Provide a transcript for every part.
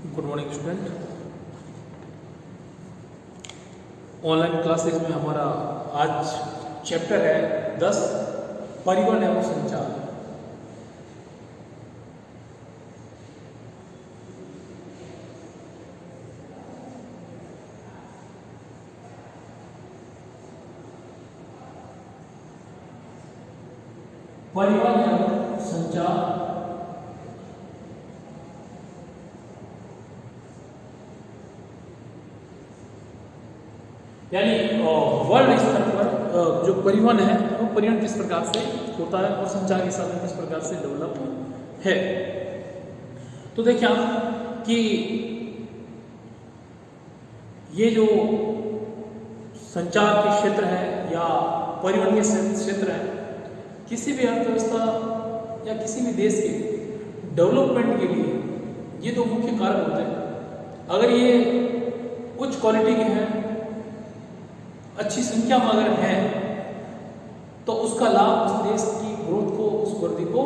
Good morning student. Online classes में हमारा आज चैप्टर है 10 परिवहन एवं संचार। परिवहन एवं संचार यानी वर्ल्ड स्तर पर जो परिवहन है वो परिवहन किस प्रकार से होता है और संचार के साधन किस प्रकार से डेवलप है। तो देखिए आप कि ये जो संचार के क्षेत्र है या परिवहन के क्षेत्र है, किसी भी अर्थव्यवस्था या किसी भी देश के डेवलपमेंट के लिए ये दो मुख्य कारक होते हैं। अगर ये उच्च क्वालिटी के हैं, अच्छी संख्या में अगर है, तो उसका लाभ उस देश की ग्रोथ को, उस वृद्धि को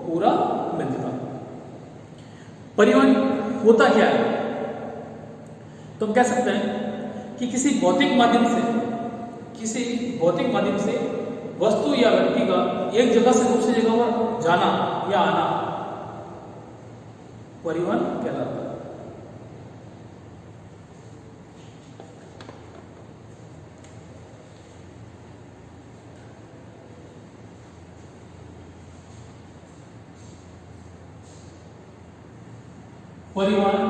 पूरा मिलता। परिवहन होता क्या है? तो हम कह सकते हैं कि किसी भौतिक माध्यम से वस्तु या व्यक्ति का एक जगह से दूसरी जगह पर जाना या आना परिवहन कहलाता है। परिवहन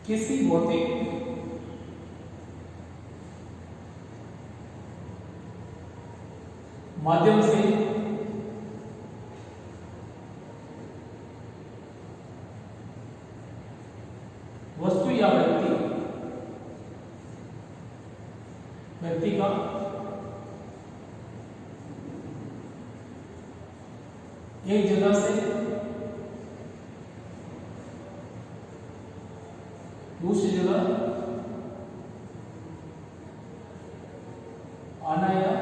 किसी भौतिक माध्यम से वस्तु या व्यक्ति का एक जगह से दूसरी जगह आना या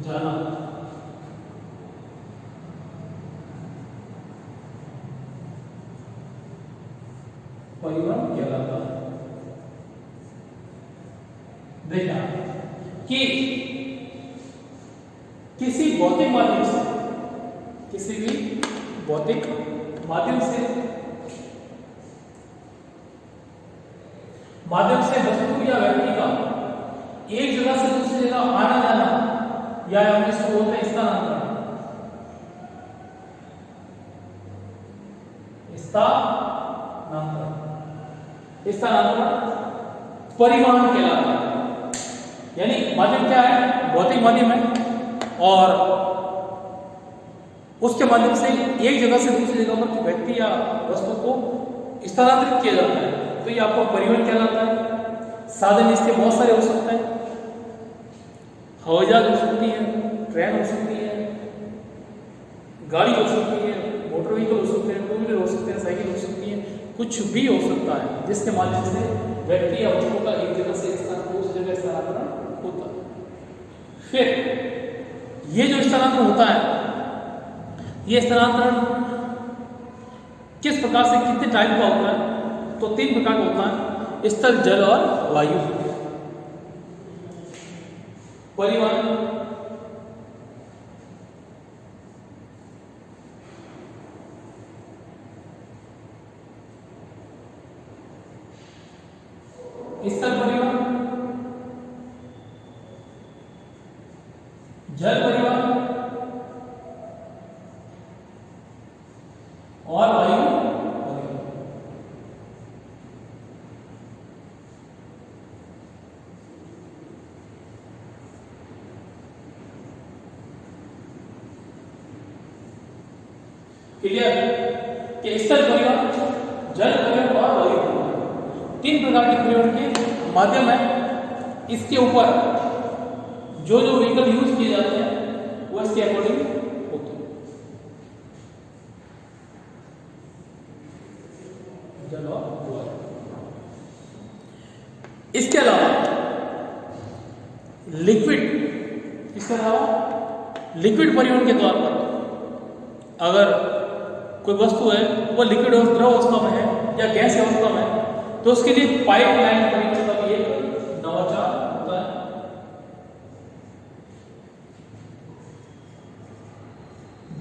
जाना परिवहन कहलाता है। देखना कि किसी भौतिक माध्यम से, किसी भी भौतिक माध्यम से वस्तु या व्यक्ति का एक जगह से दूसरी जगह आना जाना या हम इसको बोलते हैं स्थानांतरण परिवहन कहलाता है। यानी माध्यम क्या है? भौतिक माध्यम है और उसके माध्यम से एक जगह से दूसरी जगह पर व्यक्ति या वस्तु को स्थानांतरित किया जाता है, तो ये आपको परिवहन कहलाता है। साधन इसके बहुत सारे हो सकते हैं, हवाई जहाज हो सकती है, ट्रेन हो सकती है, गाड़ी हो सकती है, मोटर व्हीकल हो सकते हैं, टू व्हीलर हो सकते हैं, साइकिल हो सकती है, कुछ भी हो सकता है जिसके माध्यम से व्यक्ति या वस्तु का एक जगह से दूसरी जगह स्थानांतरण होता है। फिर ये जो स्थानांतरण होता है, ये स्थानांतरण किस प्रकार से, कितने टाइप का होता है? तो 3 प्रकार का होता है: स्थल, जल और वायु। परिवहन स्थल परिवहन, जल परिवहन और वायु परिवहन। क्लियर? कि स्थल परिवहन, जल परिवहन और वायु परिवहन 3 प्रकार के परिवहन के माध्यम है। इसके ऊपर जो जो व्हीकल यूज किए जाते हैं वो इसके अकॉर्डिंग होते हैं। जल और वायु। इसके अलावा लिक्विड, इसके अलावा लिक्विड परिवहन के तौर पर अगर कोई वस्तु है वो लिक्विड द्रव अवस्था में है या गैस अवस्था में है तो उसके लिए पाइपलाइन परिवहन का भी एक नवाचार होता है।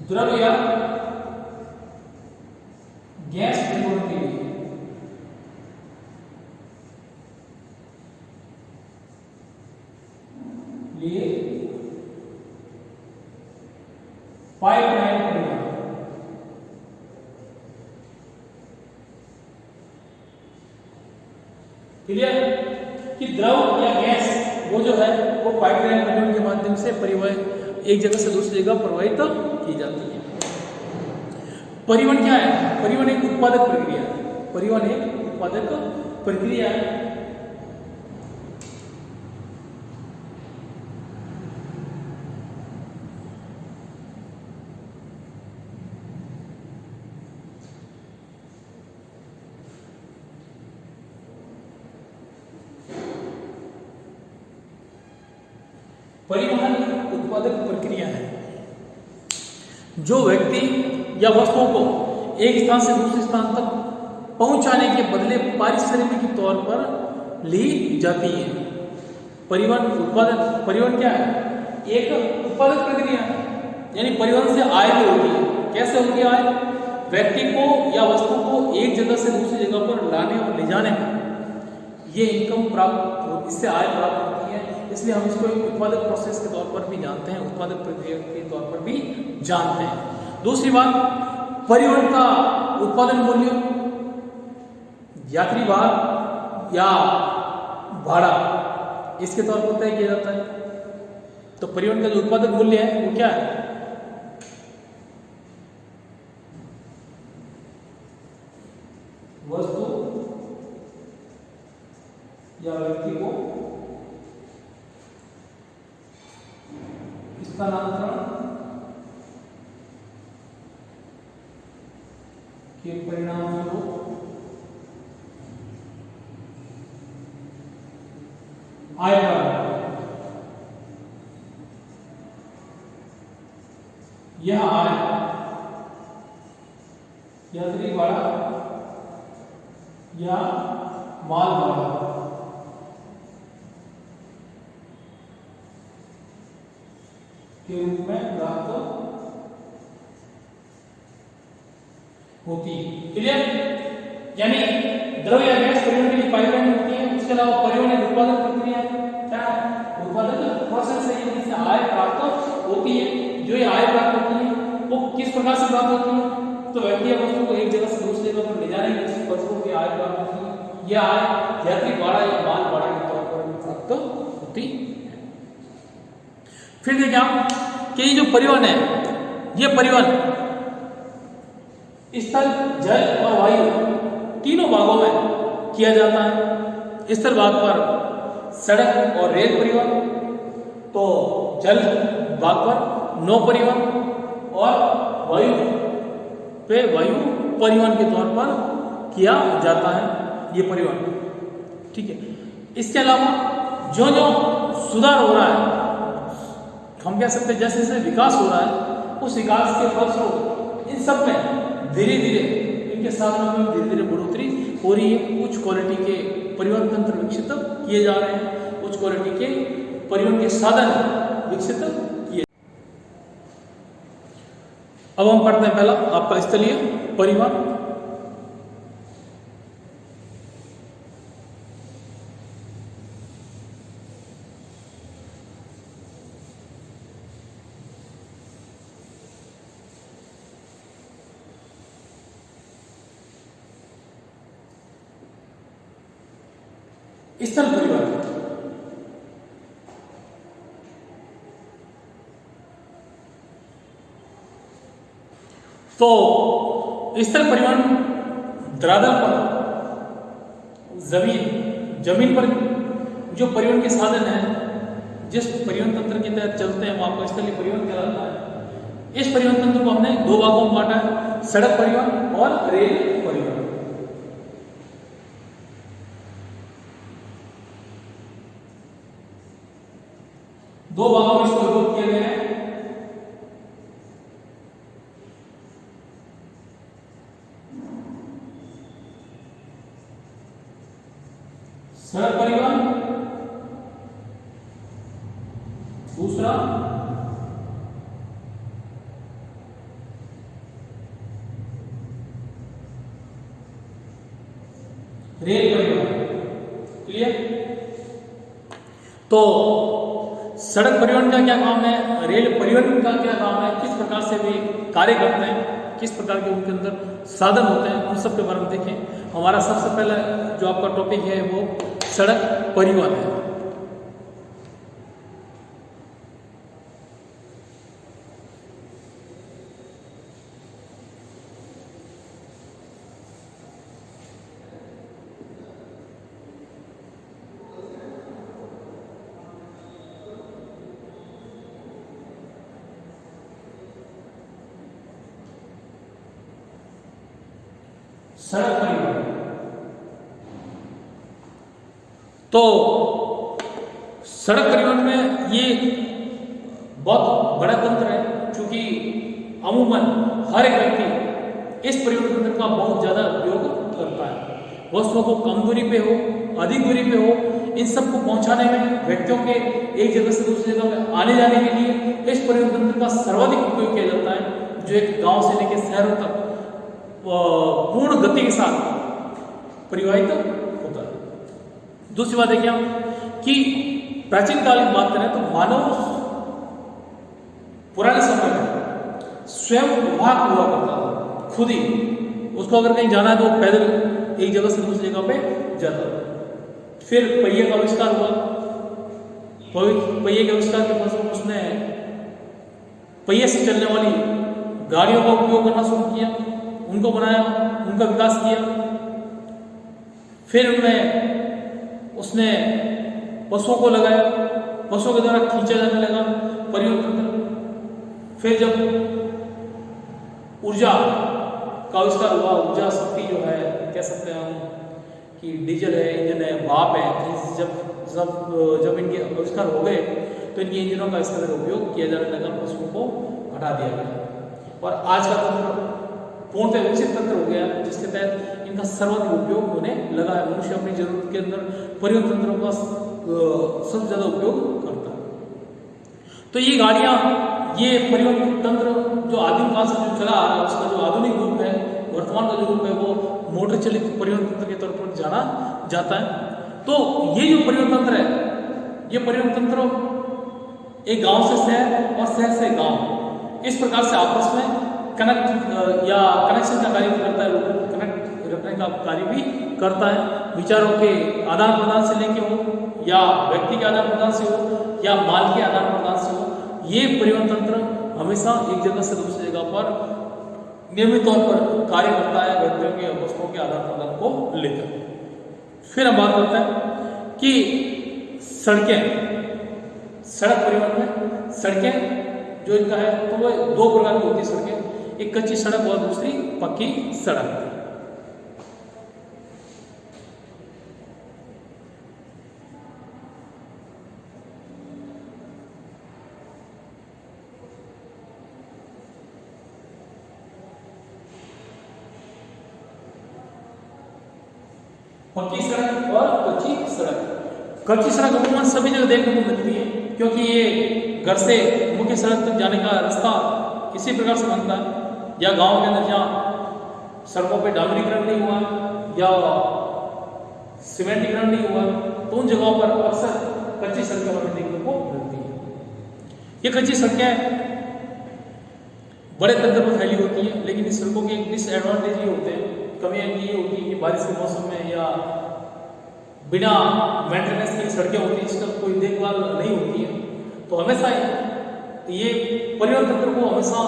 द्रव या गैस परिवहन के लिए पाइपलाइन परिवहन क्लियर कि द्रव या गैस वो जो है वो पाइपलाइन परिवहन के माध्यम से परिवहन एक जगह से दूसरी जगह प्रवाहित की जाती है। परिवहन क्या है? परिवहन एक उत्पादक प्रक्रिया है। परिवहन एक उत्पादक प्रक्रिया है। परिवहन उत्पादक प्रक्रिया है जो व्यक्ति या वस्तुओं को एक स्थान से दूसरे स्थान तक पहुंचाने के बदले पारिश्रमिक के तौर पर ली जाती है। परिवहन उत्पादन परिवहन क्या है? एक उत्पादक प्रक्रिया है, यानी परिवहन से आय भी होती है। कैसे होती है आय? व्यक्ति को या वस्तु को एक जगह से दूसरी जगह पर लाने और ले जाने में ये इनकम प्राप्त, इससे आय प्राप्त होती है। इसलिए हम इसको एक उत्पादक प्रोसेस के तौर पर भी जानते हैं, उत्पादक प्रक्रिया के तौर पर भी जानते हैं। दूसरी बात, परिवहन का उत्पादन मूल्य यात्री भार या भाड़ा इसके तौर पर तय किया जाता है। तो परिवहन का जो उत्पादक मूल्य है वो क्या है? वस्तु या व्यक्ति को स्थानांतरण के परिणाम स्वरूप आय यह आय यात्री भाड़ा या माल भाड़ा के रूप में प्राप्त होती है। क्लियर? यानी द्रव या गैस परिवहन के लिए पाइपलाइन होती है। उसके अलावा परिवहन एक उत्पादक प्रक्रिया क्या है? उत्पादक प्रोसेस है, जिससे आय प्राप्त होती है। जो ये आय प्राप्त होती है वो किस प्रकार से प्राप्त होती है? तो व्यक्ति या वस्तु को एक जगह से दूसरी जगह पर ले जाने की वस्तुओं की आय प्राप्त होती है। यह आय यात्री भाड़ा या माल भाड़ा के तौर पर प्राप्त होती है। फिर देखिए आप कि ये जो परिवहन है, ये परिवहन स्थल, जल और वायु तीनों भागों में किया जाता है। स्थल भाग पर सड़क और रेल परिवहन, तो जल भाग पर नौ परिवहन और वायु पे वायु परिवहन के तौर पर किया जाता है ये परिवहन। ठीक है। इसके अलावा जो जो सुधार हो रहा है, हम कह सकते हैं जैसे जैसे विकास हो रहा है, उस विकास के फलस्वरूप इन सब में धीरे धीरे इनके साधनों में धीरे धीरे बढ़ोतरी हो रही है। उच्च क्वालिटी के परिवहन तंत्र विकसित किए जा रहे हैं, उच्च क्वालिटी के परिवहन के साधन विकसित किए। अब हम पढ़ते हैं पहला आपका स्थलीय परिवहन। स्थल परिवहन तो स्थल परिवहन धरातल पर जमीन पर जो परिवहन के साधन है, जिस परिवहन तंत्र के तहत चलते हैं वो आपका स्थलीय परिवहन कहलाता है। इस परिवहन तंत्र को हमने दो भागों में बांटा है, सड़क परिवहन और रेल परिवहन। दो भागों में इसको विभक्त किया गया है, दूसरा रेल परिवहन। क्लियर? तो सड़क परिवहन का क्या काम है, रेल परिवहन का क्या काम है, किस प्रकार से वे कार्य करते हैं, किस प्रकार के उनके अंदर साधन होते हैं, उन सब के बारे में देखें। हमारा सबसे पहला जो आपका टॉपिक है वो सड़क परिवहन है। सड़क परिवहन तो सड़क परिवहन में ये बहुत बड़ा तंत्र है, क्योंकि अमूमन हर एक व्यक्ति इस परिवहन तंत्र का बहुत ज्यादा उपयोग करता है। वस्तुओं को कम दूरी पे हो, अधिक दूरी पे हो, इन सबको पहुंचाने में, व्यक्तियों के एक जगह से दूसरी जगह में आने जाने के लिए इस परिवहन तंत्र का सर्वाधिक उपयोग किया जाता है, जो एक गांव से लेकर शहरों तक पूर्ण गति के साथ परिवहित होता है। दूसरी बात है क्या कि प्राचीन काल की बात करें तो मानव पुराने समय में स्वयं वाहक हुआ करता था, खुद ही उसको अगर कहीं जाना है तो पैदल एक जगह से दूसरी जगह पे जाता था। फिर पहिए का आविष्कार हुआ, पहिए के आविष्कार के बाद उसने पहिए से चलने वाली गाड़ियों का उपयोग करना शुरू किया, उनको बनाया, उनका विकास किया। फिर उसने पशुओं को लगाया, पशुओं के द्वारा खींचा जाने लगा परिवहन तंत्र। फिर जब ऊर्जा का आविष्कार हुआ, ऊर्जा शक्ति जो है, कह सकते हैं हम कि डीजल है, इंजन है, भाप है, जब इनके आविष्कार हो गए तो इनके इंजनों का इसका उपयोग किया जाने लगा, पशुओं को हटा दिया गया और आज का तंत्र पूर्णतः विकसित तंत्र हो गया, जिसके तहत इनका सर्वाधिक उपयोग होने लगा है। मनुष्य अपनी जरूरत के अंदर परिवहन तंत्रों का सबसे ज्यादा उपयोग करता है। तो ये गाड़ियां, ये परिवहन तंत्र जो आदिम काल से जो चला आ रहा है, उसका जो आधुनिक रूप है, वर्तमान का जो रूप है, वो मोटर चलित परिवहन तंत्र के तौर पर जाना जाता है। तो ये जो परिवहन तंत्र है, ये परिवहन तंत्र एक गांव से शहर और शहर से गांव, इस प्रकार से आपस में कनेक्ट या कनेक्शन का कार्य भी करता है, लोगों को कनेक्ट रखने का कार्य भी करता है। विचारों के आदान प्रदान से लेके हो, या व्यक्ति के आदान प्रदान से हो, या माल के आदान प्रदान से हो, ये परिवहन तंत्र हमेशा एक जगह से दूसरी जगह पर नियमित तौर पर कार्य करता है, व्यक्तियों के वस्तुओं के आदान प्रदान को लेकर। फिर हम बात करते हैं कि सड़कें, सड़क परिवहन में सड़कें जो इनका है, तो वो दो प्रकार की होती है सड़कें, एक कच्ची सड़क और दूसरी पक्की सड़क। पक्की सड़क और कच्ची सड़क। कच्ची सड़क अमूमन सभी जगह देखने को मिलती है, क्योंकि ये घर से मुख्य सड़क तक जाने का रास्ता इसी प्रकार से बनता है, या गांव के अंदर जहाँ सड़कों पे डामरीकरण नहीं हुआ या सीमेंटीकरण नहीं हुआ, तो उन जगहों पर अक्सर कच्ची सड़कें हमें देखने को मिलती है। ये कच्ची सड़कें बड़े तंत्र पर फैली होती हैं, लेकिन इस सड़कों के एक डिसएडवांटेज ये होते हैं, कमियां ये होती है कि बारिश के मौसम में या बिना मेंटेनेंस की सड़कें होती हैं, इसका कोई देखभाल नहीं होती है, तो हमेशा ये परिवहन तंत्र को हमेशा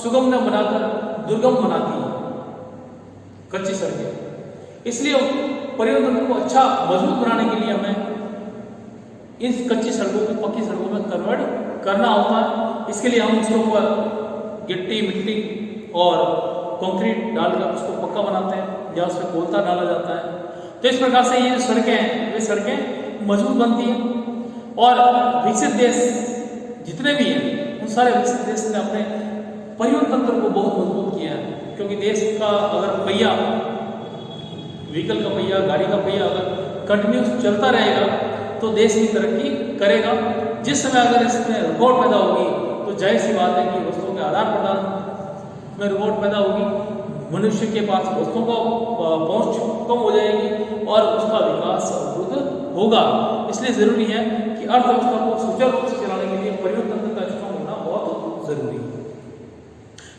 सुगम न बनाकर दुर्गम बनाती है कच्ची सड़कें। इसलिए परिवहन तंत्र को अच्छा मजबूत बनाने के लिए हमें इन कच्ची सड़कों को पक्की सड़कों में कन्वर्ट करना होता है। इसके लिए हम उसके ऊपर गिट्टी, मिट्टी और कंक्रीट डालकर उसको पक्का बनाते हैं, या उसमें कोलता डाला जाता है। तो इस प्रकार से ये सड़कें हैं, वे सड़कें मजबूत बनती हैं। और विकसित देश जितने भी हैं, उन सारे विकसित देश ने अपने परिवहन तंत्र को बहुत मजबूत किया है, क्योंकि देश का अगर पहिया, व्हीकल का पहिया, गाड़ी का पहिया अगर कंटिन्यूस चलता रहेगा तो देश की तरक्की करेगा। जिस समय अगर इसमें रुकावट पैदा होगी तो जाहिर सी बात है कि वस्तुओं के आदान प्रदान में रुकावट पैदा होगी, मनुष्य के पास वस्तुओं का पहुंच कम हो जाएगी और उसका विकास अवरुद्ध होगा। इसलिए जरूरी है कि अर्थव्यवस्था को सुचारू रूप से चलाने के लिए परिवहन तंत्र का स्ट्रांग होना बहुत जरूरी है।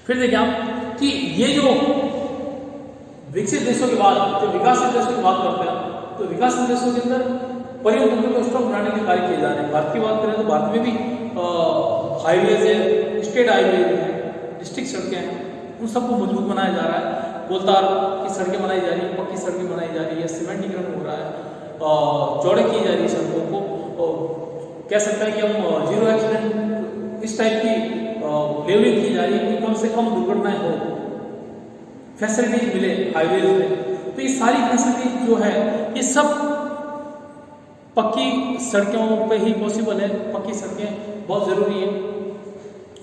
फिर देखिए आप कि ये जो विकसित देशों की बात, जो विकासशील देशों की बात करते हैं, तो विकासशील देशों के अंदर परिवहन तंत्र को स्ट्रांग बनाने के कार्य किए जा रहे हैं। भारत की बात करें तो भारत में भी हाईवेज है, स्टेट हाईवे है, डिस्ट्रिक्ट सड़कें हैं, उन सबको मजबूत बनाया जा रहा है। कोलतार की सड़कें बनाई जा रही है, पक्की सड़कें बनाई जा रही है, सीमेंटीकरण हो रहा है, चौड़े की जा रही है सड़कों को। कह सकते हैं कि हम जीरो एक्सीडेंट इस टाइप की लेवलिंग की जा रही है कि कम से कम दुर्घटनाएं हो, फैसिलिटीज मिले हाईवेज में। तो ये सारी फैसिलिटीज जो है ये सब पक्की सड़कों पे ही पॉसिबल है। पक्की सड़कें बहुत ज़रूरी है।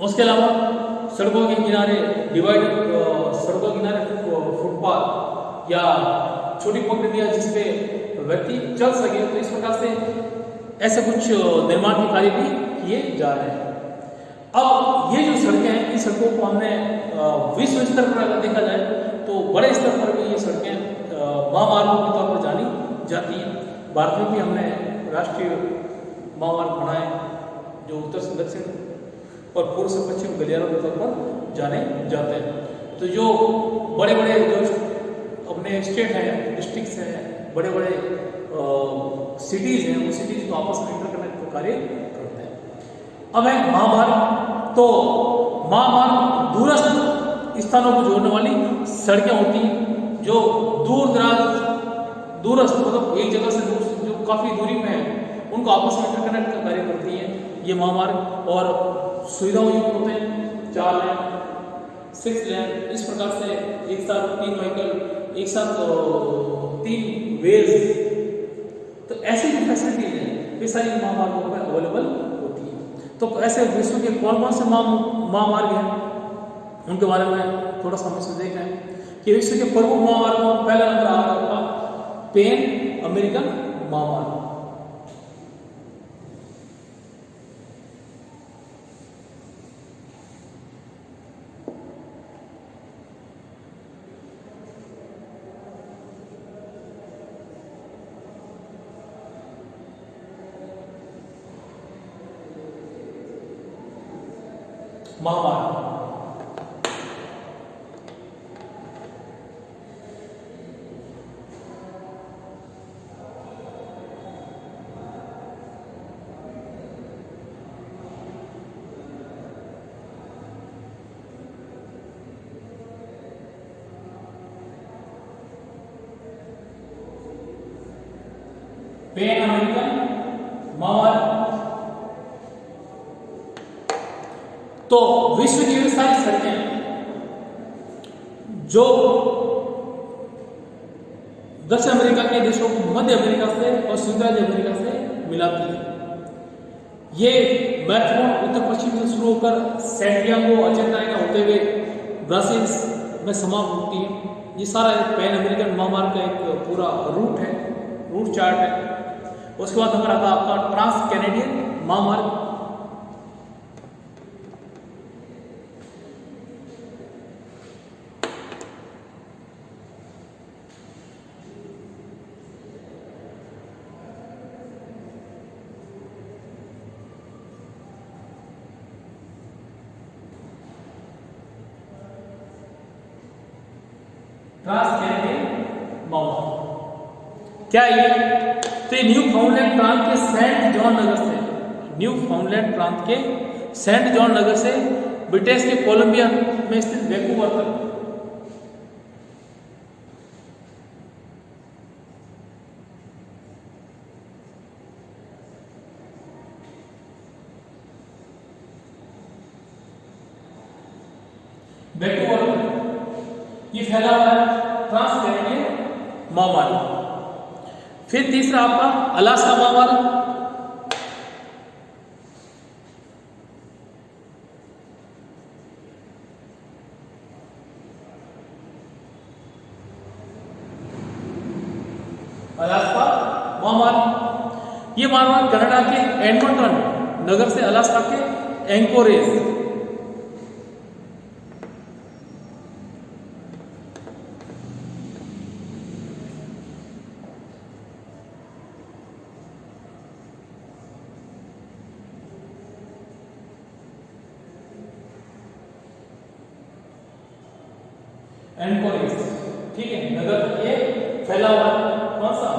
उसके अलावा सड़कों के किनारे डिवाइडेड, सड़कों के किनारे फुटपाथ या छोटी पगडंडियां जिसपे व्यक्ति चल सके, तो इस प्रकार से ऐसे कुछ निर्माण के कार्य भी किए जा रहे हैं। अब ये जो सड़कें हैं, इन सड़कों को हमने विश्व स्तर पर अगर देखा जाए तो बड़े स्तर पर भी ये सड़कें महामार्गों के तौर पर जानी जाती हैं। भारत में भी हमने राष्ट्रीय महामार्ग बनाए जो उत्तर से दक्षिण और पूर्व से पश्चिम गलियारों के तौर पर जाने जाते हैं। तो जो बड़े बड़े जो अपने स्टेट हैं, डिस्ट्रिक्ट्स हैं, बड़े बड़े सिटीज़ हैं, वो सिटीज़ को आपस में इंटरकनेक्ट का कार्य करते हैं। अब है महामार्ग। तो महामार्ग दूरस्थ स्थानों को जोड़ने वाली सड़कें होती हैं जो दूरस्थ मतलब एक जगह से दूसरी जो काफ़ी दूरी में है उनको आपस में इंटरकनेक्ट का कार्य करती हैं ये महामार्ग। और सुविधाओं युक्त होते हैं, 4 लेन, 6 लेन, इस प्रकार से एक साथ 3 व्हीकल, एक साथ 3 वेज। तो ऐसी जो फैसिलिटीज हैं वे सारी महामार्गों पर अवेलेबल होती है। तो ऐसे विश्व के कौन कौन से महामार्ग हैं उनके बारे में थोड़ा सा हम देख रहे हैं कि विश्व के प्रमुख महामार्गों में पहला नंबर आ रहा होगा पैन अमेरिकन महामार्ग। महामार्ग पैन अमेरिकन महामार्ग। तो विश्व की वे सारी सड़कें जो दक्षिण अमेरिका के देशों को मध्य अमेरिका से और संयुक्त राज्य अमेरिका से मिलाती है। ये महत्वपूर्ण उत्तर पश्चिम से शुरू होकर सैंटियागो अर्जेंटीना होते हुए ब्राजील में समाप्त होती है। ये सारा एक पैन अमेरिकन महामार्ग का एक पूरा रूट है, रूट चार्ट है। उसके बाद नंबर आता है आपका ट्रांस कैनेडियन महामार्ग। ट्रांस कैनेडियन महामार्ग क्या है ये? तो ये न्यू फाउंडलैंड प्रांत के सेंट जॉन नगर से, न्यू फाउंडलैंड प्रांत के सेंट जॉन नगर से ब्रिटिश के कोलंबिया में स्थित वैंकूवर तक ये फैला हुआ है ट्रांस कैनेडियन महामार्ग। फिर तीसरा आपका अलास्का महामार्ग। अलास्का महामार्ग। ये मार्बल कनाडा के एडमंटन नगर से अलास्का के एंकोरेज। एंकोरेज, ठीक है, नगर ये फैला हुआ है, कौन सा,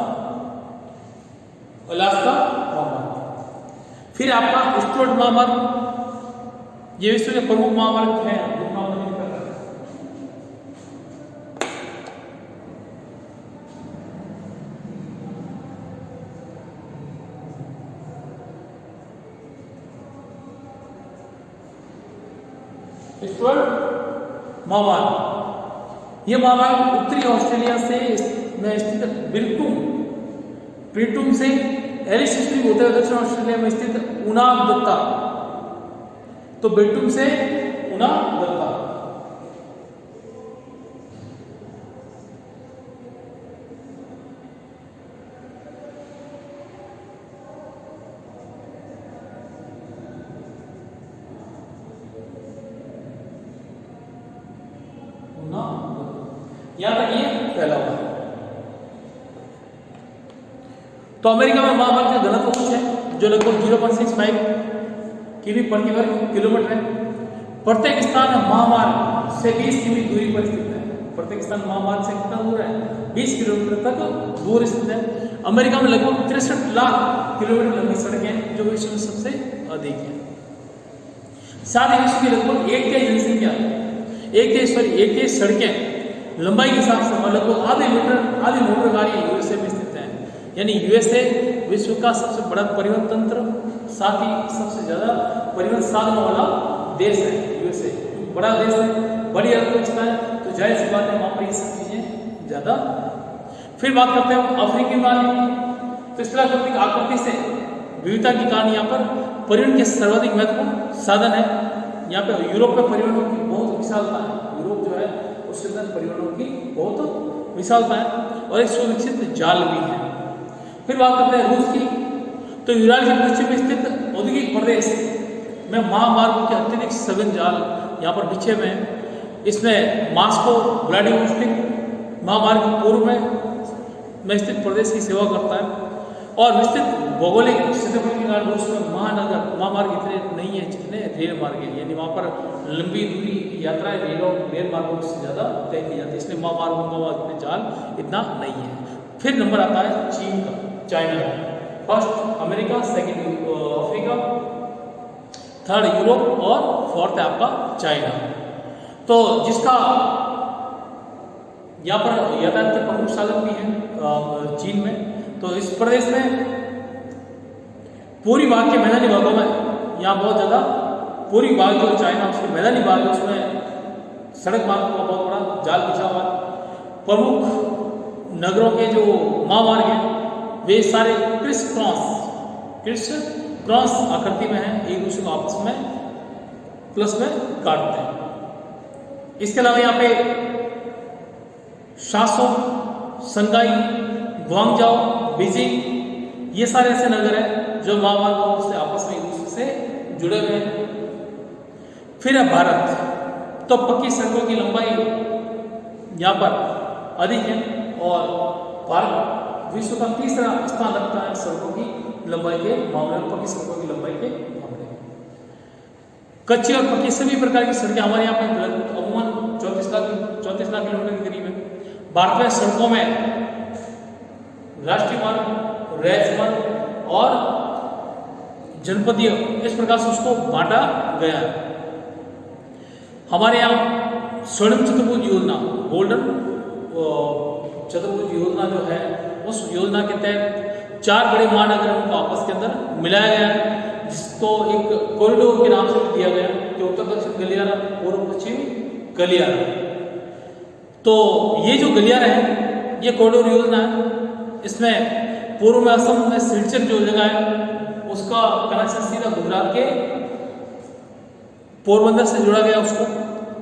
अलास्का महामार्ग। फिर आपका स्टुअर्ट महामार्ग, ये विश्व के प्रमुख महामार्ग है। स्टुअर्ट महामार्ग, यह महामार्ग उत्तरी ऑस्ट्रेलिया से में स्थित ब्रिटूम से एलिस स्प्रिंग होते हुए दक्षिण ऑस्ट्रेलिया में स्थित उनागदत्ता, तो ब्रिटूम से उनागदत्ता। यहां तक ये फैला हुआ है। तो अमेरिका में महामार्ग का घनत्व कुछ है जो लगभग 0.65 किमी प्रति वर्ग किलोमीटर है। प्रत्येक स्थान महामार्ग से 20 किमी दूरी पर स्थित है। प्रत्येक स्थान महामार्ग से कितना दूर है, 20 किलोमीटर तक दूर स्थित है। अमेरिका में लगभग 63 लाख किलोमीटर लंबी सड़कें जो विश्व में सबसे अधिक है। साथ ही विश्व की लगभग एक तिहाई जनसंख्या, एक तिहाई सड़कें लंबाई के हिसाब से लगभग आधी मोटर गाड़ियां यूएसए में स्थित है। यानी यूएसए विश्व का सबसे बड़ा परिवहन तंत्र, साथ ही सबसे ज्यादा परिवहन साधनों वाला देश है। यूएसए बड़ा देश है, बड़ी अर्थव्यवस्था है, तो जाहिर सी बात है वहां पर ये सब चीजें ज्यादा। फिर बात करते हैं अफ्रीकी महाद्वीप की। तो इस प्राकृतिक आकृति से विविधता के कारण यहाँ पर परिवहन के सर्वाधिक महत्वपूर्ण साधन है। यहाँ पे यूरोप में परिवहनों की बहुत विशालता है। यूरोप जो है उसके अंदर परिवहनों की बहुत विशालता है और एक सुविकसित जाल भी है। फिर बात करते हैं रूस की। तो यूराल के पश्चिम में स्थित औद्योगिक प्रदेश में महामार्ग के अत्यधिक सघन जाल यहाँ पर बिछे हुए हैं। इसमें मास्को व्लादिवोस्टोक महामार्ग पूर्व में स्थित प्रदेश की सेवा करता है और विस्तृत भौगोलिक क्षेत्रफल के कारण रूस में महामार्ग इतने नहीं है जितने रेल मार्ग है। यानी वहाँ पर लंबी दूरी की यात्राएं रेल मार्गों से ज़्यादा तय की जाती है, इसलिए महामार्गों का इतने जाल इतना नहीं है। फिर नंबर आता है चीन का, China. First America, second Africa, third Europe और फोर्थ है आपका चाइना। तो जिसका यहाँ पर यातायात के प्रमुख साधन भी हैं चीन में। तो इस प्रदेश में पूरी भाग के मैदानी भागों में यहाँ बहुत ज़्यादा पूरी भाग जो चाइना उसके मैदानी भाग है उसमें सड़क मार्ग का बहुत बड़ा जाल बिछा हुआ है। प्रमुख नगरों के जो महामार्ग हैं वे सारे क्रिस क्रॉस आकृति में हैं, एक दूसरे को आपस में प्लस में काटते हैं। इसके अलावा यहाँ पे शासो, संगाई, ग्वांगजाओ, बीजिंग ये सारे ऐसे नगर हैं जो महामार्गों से आपस में एक दूसरे से जुड़े हुए हैं। फिर है भारत। तो पक्की सड़कों की लंबाई यहाँ पर अधिक है और भारत विश्व का तीसरा स्थान रखता है सड़कों की लंबाई के मामले में, पक्की सड़कों की लंबाई के मामले में। कच्ची और पक्की सभी प्रकार की सड़कें हमारे यहाँ पर अमूमन 34 लाख किलोमीटर के करीब है। भारत में सड़कों में राष्ट्रीय मार्ग, राज्य मार्ग और जनपदीय इस प्रकार से उसको बांटा गया है। हमारे यहाँ स्वर्णिम चतुर्भुज योजना, गोल्डन चतुर्भुज योजना जो है उस योजना के तहत 4 बड़े महानगरों को आपस के अंदर मिलाया गया है, जिसको एक कॉरिडोर के नाम से दिया गया कि उत्तर दक्षिण गलियारा, पूर्व पश्चिम गलियारा। तो ये जो गलियारा है ये कॉरिडोर योजना है। इसमें पूर्व में असम में सिलचर जो जगह है उसका कनेक्शन सीधा गुजरात के पोरबंदर से जोड़ा गया, उसको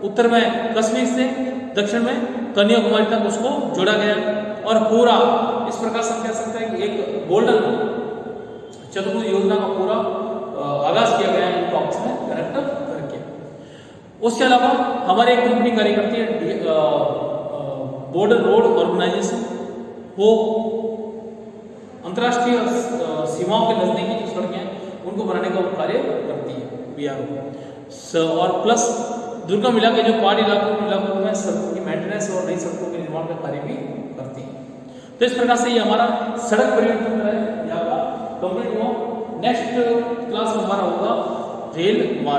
उत्तर में कश्मीर से, दक्षिण में कन्याकुमारी तक उसको जोड़ा गया और पूरा इस प्रकार से कह सकते हैं कि एक गोल्डन चतुर्भुज योजना का पूरा आगाज किया गया है इनको आपस में कनेक्ट करके। उसके अलावा हमारी एक कंपनी कार्य करती है बॉर्डर रोड ऑर्गेनाइजेशन, वो अंतर्राष्ट्रीय सीमाओं के नजदीकी जो सड़कें हैं उनको बनाने का कार्य करती है BRO। और प्लस दुर्गम इलाके जो पहाड़ी इलाकों में सड़कों की मेंटेनेंस और नई सड़कों के निर्माण का कार्य भी करती है। तो इस प्रकार से ये हमारा सड़क परिवहन तंत्र है यहाँ का कंप्लीट हुआ। नेक्स्ट क्लास में हमारा होगा रेल मार्ग।